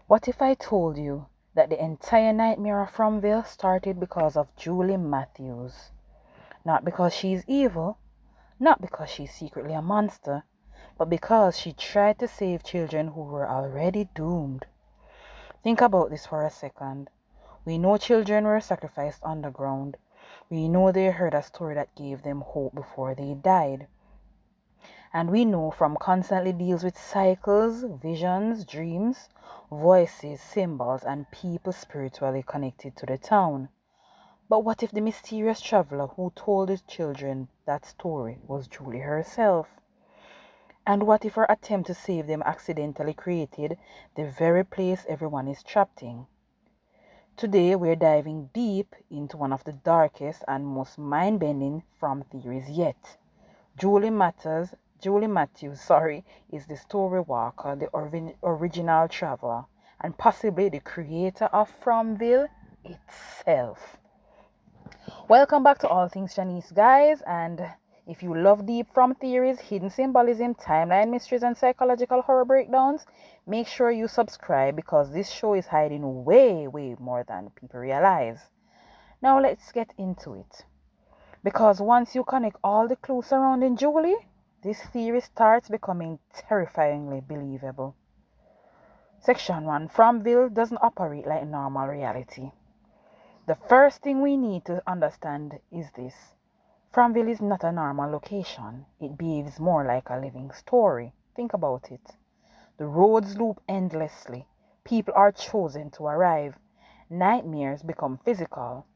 What if I told you that the entire nightmare of Fromville started because of Julie Matthews? Not because she's evil, not because she's secretly a monster, but because she tried to save children who were already doomed. Think about this for a second. We know children were sacrificed underground. We know they heard a story that gave them hope before they died. And we know from constantly deals with cycles, visions, dreams, voices, symbols, and people spiritually connected to the town. But what if the mysterious traveler who told the children that story was Julie herself? And what if her attempt to save them accidentally created the very place everyone is trapped in? Today we're diving deep into one of the darkest and most mind-bending from theories yet. Julie Matthews, is the story walker, the original traveler, and possibly the creator of Fromville itself. Welcome back to All Things Janice, guys, and if you love deep from theories, hidden symbolism, timeline mysteries, and psychological horror breakdowns, make sure you subscribe because this show is hiding way, way more than people realize. Now let's get into it. Because once you connect all the clues surrounding Julie, this theory starts becoming terrifyingly believable. Section 1. Fromville doesn't operate like normal reality. The first thing we need to understand is this. Fromville is not a normal location. It behaves more like a living story. Think about it. The roads loop endlessly. People are chosen to arrive. Nightmares become physical.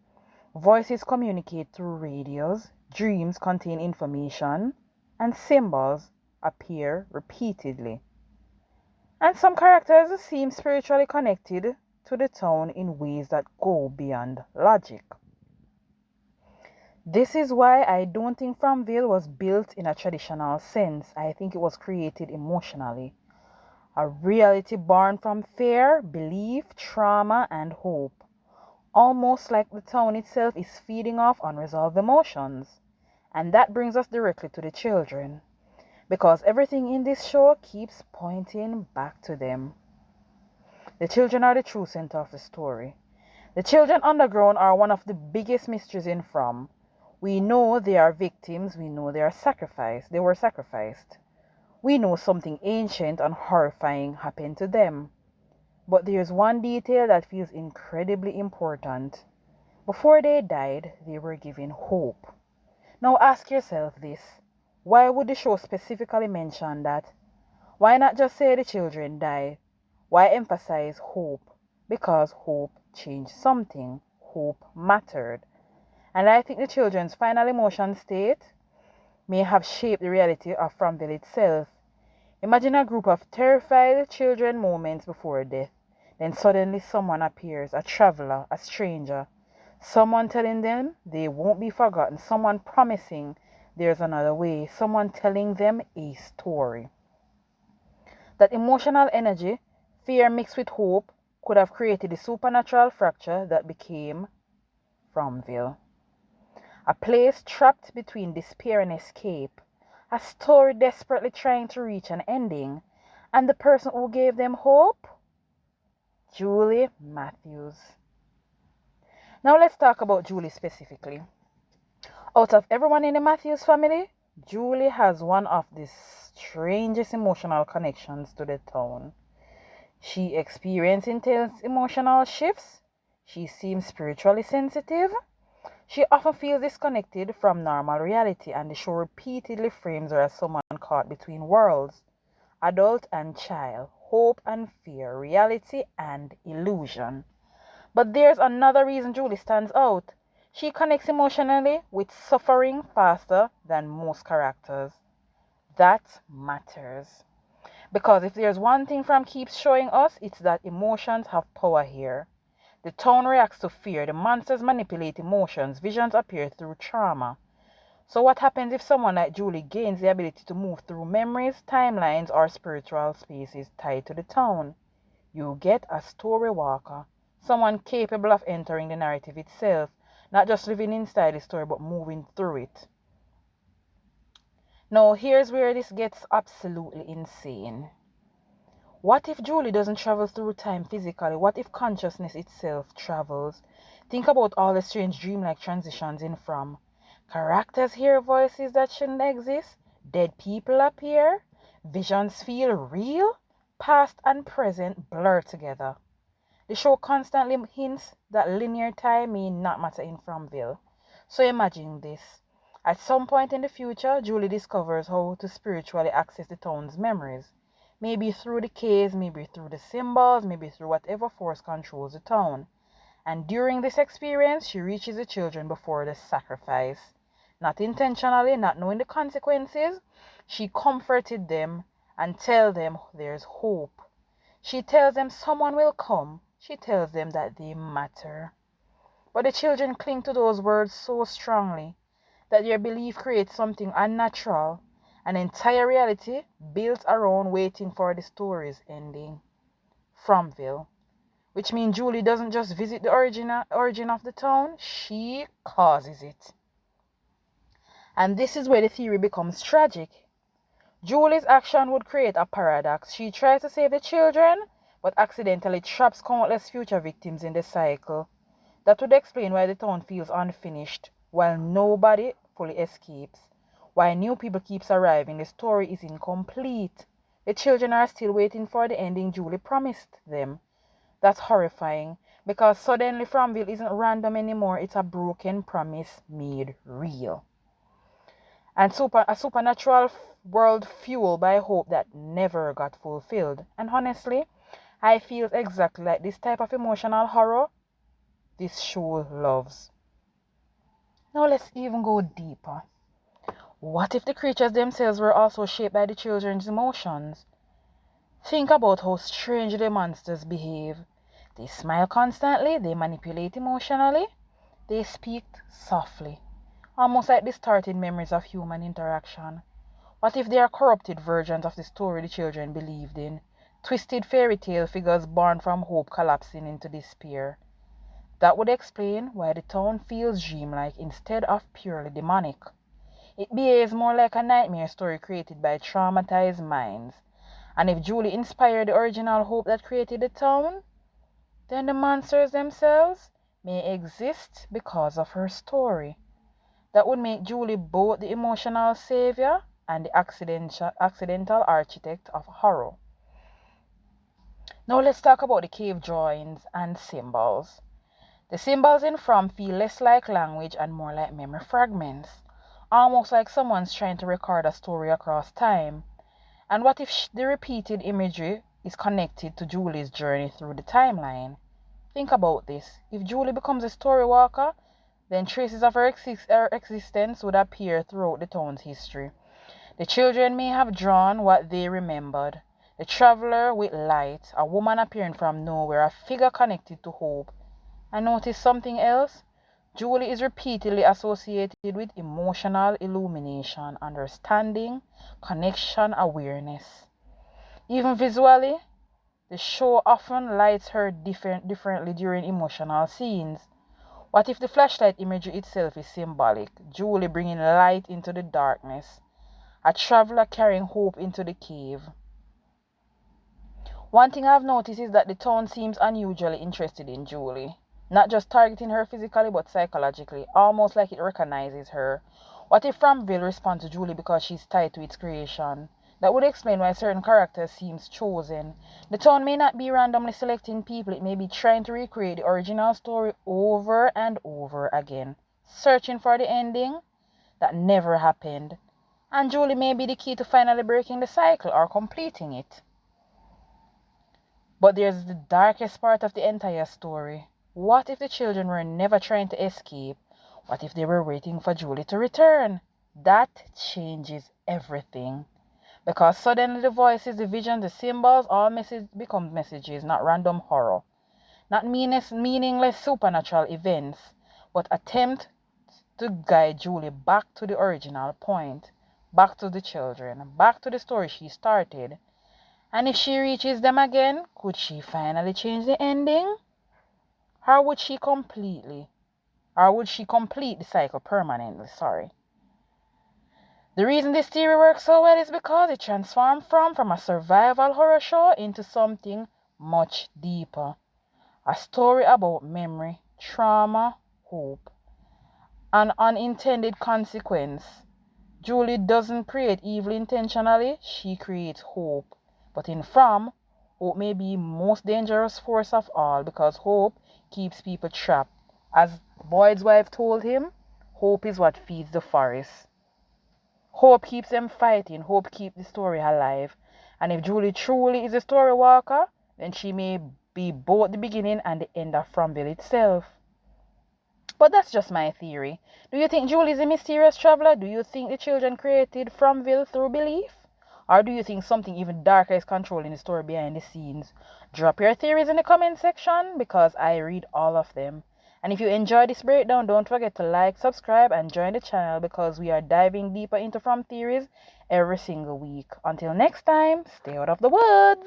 Voices communicate through radios. Dreams contain information. And symbols appear repeatedly. And some characters seem spiritually connected to the town in ways that go beyond logic. This is why I don't think Fromville was built in a traditional sense. I think it was created emotionally. A reality born from fear, belief, trauma, and hope. Almost like the town itself is feeding off unresolved emotions. And that brings us directly to the children. Because everything in this show keeps pointing back to them. The children are the true center of the story. The children underground are one of the biggest mysteries in From. We know they are victims, we know they were sacrificed. We know something ancient and horrifying happened to them. But there's one detail that feels incredibly important. Before they died, they were given hope. Now ask yourself this. Why would the show specifically mention that? Why not just say the children died? Why emphasize hope? Because hope changed something. Hope mattered. And I think the children's final emotion state may have shaped the reality of Fromville itself. Imagine a group of terrified children moments before death. Then suddenly someone appears, a traveler, a stranger. Someone telling them they won't be forgotten. Someone promising there's another way. Someone telling them a story. That emotional energy, fear mixed with hope, could have created the supernatural fracture that became Fromville. A place trapped between despair and escape. A story desperately trying to reach an ending. And the person who gave them hope? Julie Matthews. Now let's talk about Julie specifically. Out of everyone in the Matthews family, Julie has one of the strangest emotional connections to the town. She experiences intense emotional shifts. She seems spiritually sensitive. She often feels disconnected from normal reality, and the show repeatedly frames her as someone caught between worlds, adult and child, hope and fear, reality and illusion. But there's another reason Julie stands out. She connects emotionally with suffering faster than most characters. That matters. Because if there's one thing From keeps showing us, it's that emotions have power here. The town reacts to fear, the monsters manipulate emotions, visions appear through trauma. So what happens if someone like Julie gains the ability to move through memories, timelines, or spiritual spaces tied to the town? You get a story walker, someone capable of entering the narrative itself, not just living inside the story but moving through it. Now here's where this gets absolutely insane. What if Julie doesn't travel through time physically? What if consciousness itself travels? Think about all the strange dreamlike transitions in From. Characters hear voices that shouldn't exist. Dead people appear. Visions feel real. Past and present blur together. The show constantly hints that linear time may not matter in Fromville. So imagine this. At some point in the future, Julie discovers how to spiritually access the town's memories. Maybe through the caves, maybe through the symbols, maybe through whatever force controls the town. And during this experience, she reaches the children before the sacrifice. Not intentionally, not knowing the consequences, she comforted them and tells them there's hope. She tells them someone will come. She tells them that they matter. But the children cling to those words so strongly that their belief creates something unnatural, an entire reality built around waiting for the story's ending. Fromville. Which means Julie doesn't just visit the origin of the town, she causes it. And this is where the theory becomes tragic. Julie's action would create a paradox. She tries to save the children, but accidentally traps countless future victims in the cycle. That would explain why the town feels unfinished, while nobody fully escapes. Why new people keeps arriving, the story is incomplete. The children are still waiting for the ending Julie promised them. That's horrifying, because suddenly Fromville isn't random anymore, it's a broken promise made real. And a supernatural world fueled by hope that never got fulfilled. And honestly, I feel exactly like this type of emotional horror this show loves. Now let's even go deeper. What if the creatures themselves were also shaped by the children's emotions? Think about how strangely the monsters behave. They smile constantly, they manipulate emotionally, they speak softly, almost like distorted memories of human interaction. What if they are corrupted versions of the story the children believed in? Twisted fairy tale figures born from hope collapsing into despair. That would explain why the town feels dreamlike instead of purely demonic. It behaves more like a nightmare story created by traumatized minds. And if Julie inspired the original hope that created the town, then the monsters themselves may exist because of her story. That would make Julie both the emotional savior and the accidental architect of horror. Now let's talk about the cave drawings and symbols. The symbols in From feel less like language and more like memory fragments, almost like someone's trying to record a story across time. And what if the repeated imagery is connected to Julie's journey through the timeline? Think about this. If Julie becomes a story walker, then traces of her existence would appear throughout the town's history. The children may have drawn what they remembered. The traveler with light, a woman appearing from nowhere, a figure connected to hope. And notice something else? Julie is repeatedly associated with emotional illumination, understanding, connection, awareness. Even visually, the show often lights her differently during emotional scenes. What if the flashlight imagery itself is symbolic? Julie bringing light into the darkness, a traveler carrying hope into the cave. One thing I've noticed is that the town seems unusually interested in Julie. Not just targeting her physically but psychologically, almost like it recognizes her. What if Fromville responds to Julie because she's tied to its creation? That would explain why certain characters seem chosen. The town may not be randomly selecting people, it may be trying to recreate the original story over and over again, searching for the ending that never happened. And Julie may be the key to finally breaking the cycle or completing it. But there's the darkest part of the entire story. What if the children were never trying to escape? What if they were waiting for Julie to return? That changes everything. Because suddenly the voices, the visions, the symbols, all become messages, not random horror. Not meaningless supernatural events, but attempt to guide Julie back to the original point. Back to the children. Back to the story she started. And if she reaches them again, could she finally change the ending? Or would she complete the cycle permanently? Sorry. The reason this theory works so well is because it transformed from a survival horror show into something much deeper. A story about memory, trauma, hope, and unintended consequence. Julie doesn't create evil intentionally, she creates hope. But in From, hope may be most dangerous force of all because hope keeps people trapped. As Boyd's wife told him, hope is what feeds the forest. Hope keeps them fighting. Hope keeps the story alive. And if Julie truly is a story walker, then she may be both the beginning and the end of Fromville itself. But that's just my theory. Do you think Julie is a mysterious traveler? Do you think the children created Fromville through belief? Or do you think something even darker is controlling the story behind the scenes? Drop your theories in the comment section because I read all of them. And if you enjoyed this breakdown, don't forget to like, subscribe, and join the channel because we are diving deeper into From theories every single week. Until next time, stay out of the woods.